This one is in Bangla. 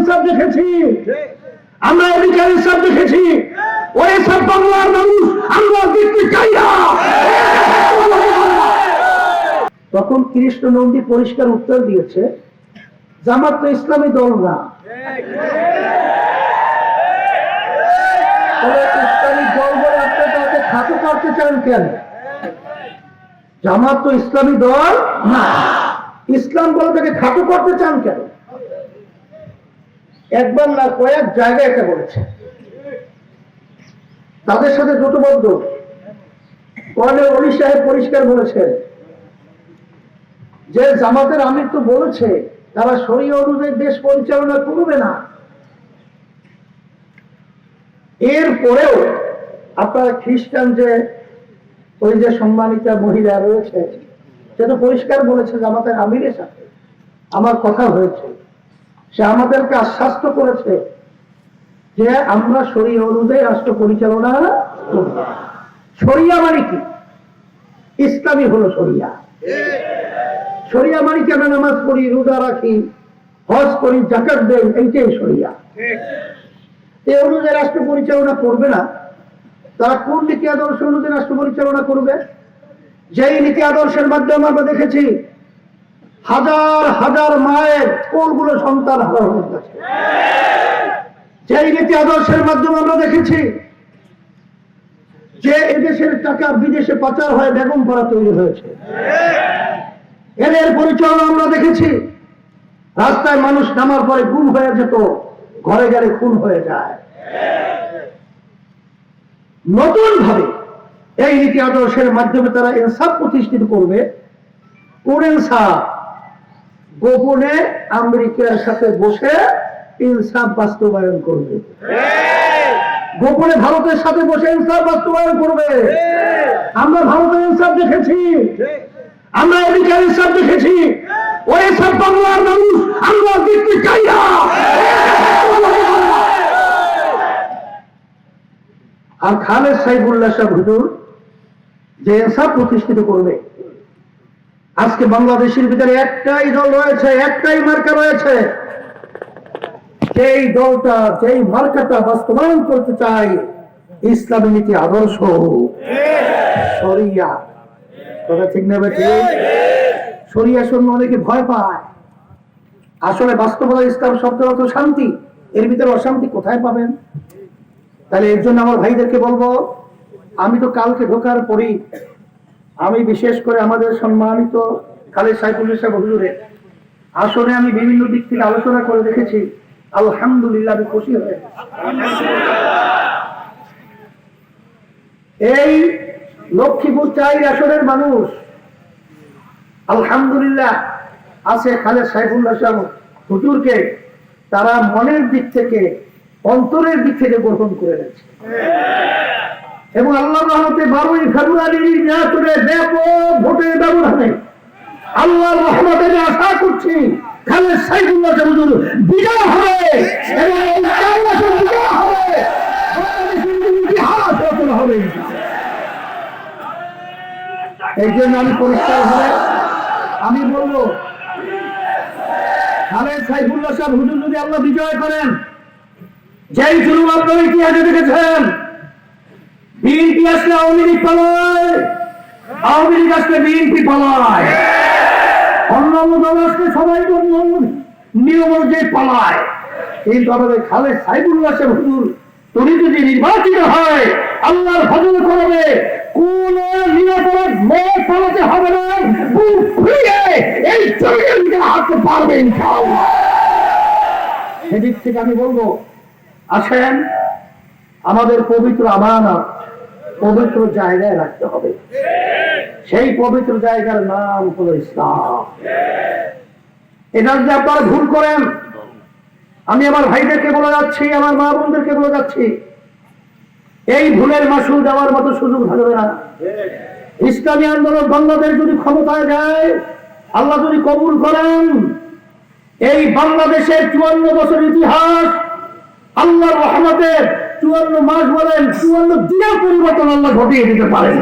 ইনসাফ দেখেছি, আমরা এদিকে ইনসাফ দেখেছি। ওই সব বাংলার মানুষ আমরা দেখতে চাই না। তখন কৃষ্ণ নন্দী পরিষ্কার উত্তর দিয়েছে, জামাত তো ইসলামী দল না। ইসলামী দল বলে আপনি তাকে খাটো করতে চান কেন? জামাত তো ইসলামী দল না, ইসলাম বলে তাকে খাটো করতে চান কেন? একবার না কয়েক জায়গায় এটা বলেছে। তাদের সাথে জোটবদ্ধ কর্নেল অলি সাহেব পরিষ্কার বলেছেন যে জামাতের আমির তো বলেছে তারা শরীয়ত অনুযায়ী দেশ পরিচালনা করবে না। এরপরেও আপনারা খ্রিস্টান যে ওই যে সম্মানিতা মহিলা রয়েছে সে তো পরিষ্কার বলেছে জামাতের আমিরের সাথে আমার কথা হয়েছে, সে আমাদেরকে আশ্বস্ত করেছে যে আমরা শরীয়ত অনুযায়ী রাষ্ট্র পরিচালনা করব। শরিয়া মানে কি? ইসলামী হলো শরিয়া। শরিয়া মানে কি? আমরা নামাজ পড়ি, রোজা রাখি, হজ করি, যাকাত দেই, এইটাই শরিয়া। এই অনুযায়ী রাষ্ট্র পরিচালনা করবে না, তারা কোন নীতি আদর্শ অনুযায়ী রাষ্ট্র পরিচালনা করবে? যেই নীতি আদর্শের মাধ্যমে আমরা দেখেছি হাজার হাজার মায়ের কোলগুলো সন্তান হারা হয়ে গেছে, যেই নীতি আদর্শের মাধ্যমে আমরা দেখেছি যে এদেশের টাকা বিদেশে পাচার হয়ে বেগম পাড়া তৈরি হয়েছে, এদের পরিচালনা আমরা দেখেছি রাস্তায় মানুষ নামার পরে গুম হয়ে যেত, ঘরে ঘরে খুন হয়ে যায়। নতুন ভাবে এই নীতি আদর্শের মাধ্যমে তারা ইনসাফ প্রতিষ্ঠিত করবে। কোন ইনসাফ? গোপনে আমেরিকার সাথে বসে ইনসাফ বাস্তবায়ন করবে, গোপনে ভারতের সাথে বসে ইনসাফ বাস্তবায়ন করবে। আমরা ভারতের ইনসাফ দেখেছি, আমরা আমেরিকার ইনসাফ দেখেছি। ওই সব বাংলার মানুষ আমরা দেখতে চাই না। আর খালেদ সাইফুল্লাহ সাহেব হুজুর যে ইনসাফ প্রতিষ্ঠিত করবে, আজকে বাংলাদেশের ভিতরে একটাই দল রয়েছে, একটাই মার্কা রয়েছে, যেই দলটা যেই মার্কাটা বাস্তবায়ন করতে চায় ইসলামী নীতি আদর্শ শরিয়া। কথা ঠিক নেবে? ঠিক। শরিয়া শুনলে অনেকে ভয় পায়, আসলে বাস্তবতা ইসলাম শব্দ অর্থ শান্তি, এর ভিতরে অশান্তি কোথায় পাবেন? তাহলে এর জন্য আমার ভাইদেরকে বলবো, আমি তো কালকে ঢোকার পরই আমি বিশেষ করে আমাদের সম্মানিত খালেদ সাইফুল্লাহ সাহেব হুজুরের আসনে আমি বিভিন্ন দিক থেকে আলোচনা করে দেখেছি, আলহামদুলিল্লাহ আমি খুশি হয়ে। এই লক্ষ্মীপুর 4 আসনের মানুষ আলহামদুলিল্লাহ আছে খালেদ সাইফুল্লাহ সাহেব হুজুরকে তারা মনের দিক থেকে অন্তরের দিক থেকে গ্রহণ করে নিয়েছে এবং আল্লাহর রহমতে 12ই ফেব্রুয়ারির নির্বাচনে ব্যাপক ভোটের ব্যবধানে আল্লাহর রহমতে আশা করছি খালেদ সাইফুল্লাহ সাহেব হুজুর বিজয় হবে এবং বিজয় হবে, ইতিহাস রচনা হবে। এই জন্য আমি পরিষ্কার ভাবে আমি বলবো, খালেদ সাইফুল্লাহ সাহেব হুজুর যদি আল্লাহ বিজয় করেন, যেই জুলুম আপনারা ইতিহাসে দেখেছেন, বিএনপি আসলে আওয়ামী লীগ পালায়, আওয়ামী লীগ আসলে বিএনপি পালায়, অন্যান্য দল আসলে সবাই নিয়ম অনুযায়ী পালায়, কিন্তু আমাদের খালেদ সাইফুল্লাহ সাহেব হুজুর তিনি যদি নির্বাচিত হয় আল্লাহর ফজল করবে, কোন নিরাপরাধ মত পালাতে হবে না, বুক ফুলিয়ে এই জমিনের দিকে হাঁটতে পারবে ইনশাআল্লাহ। সেদিক থেকে আমি বলবো, আসেন আমাদের পবিত্র আমানত পবিত্র জায়গায় রাখতে হবে। সেই পবিত্র জায়গার নাম হলো ইসলাম। এটা যদি আপনারা ভুল করেন, আমি আমার ভাইদেরকে বলে যাচ্ছি, আমার মা বোনদেরকে বলে যাচ্ছি, এই ভুলের মাসুল দেওয়ার মতো সুযোগ থাকবে না। ইসলামী আন্দোলন বাংলাদেশ যদি ক্ষমতায় যায়, আল্লাহ যদি কবুল করেন, এই বাংলাদেশের 54 বছর ইতিহাস আল্লাহর রহমতে 54 মাস বলেন 54 দিনের পরিবর্তন আল্লাহ ঘটিয়ে দিতে পারেন।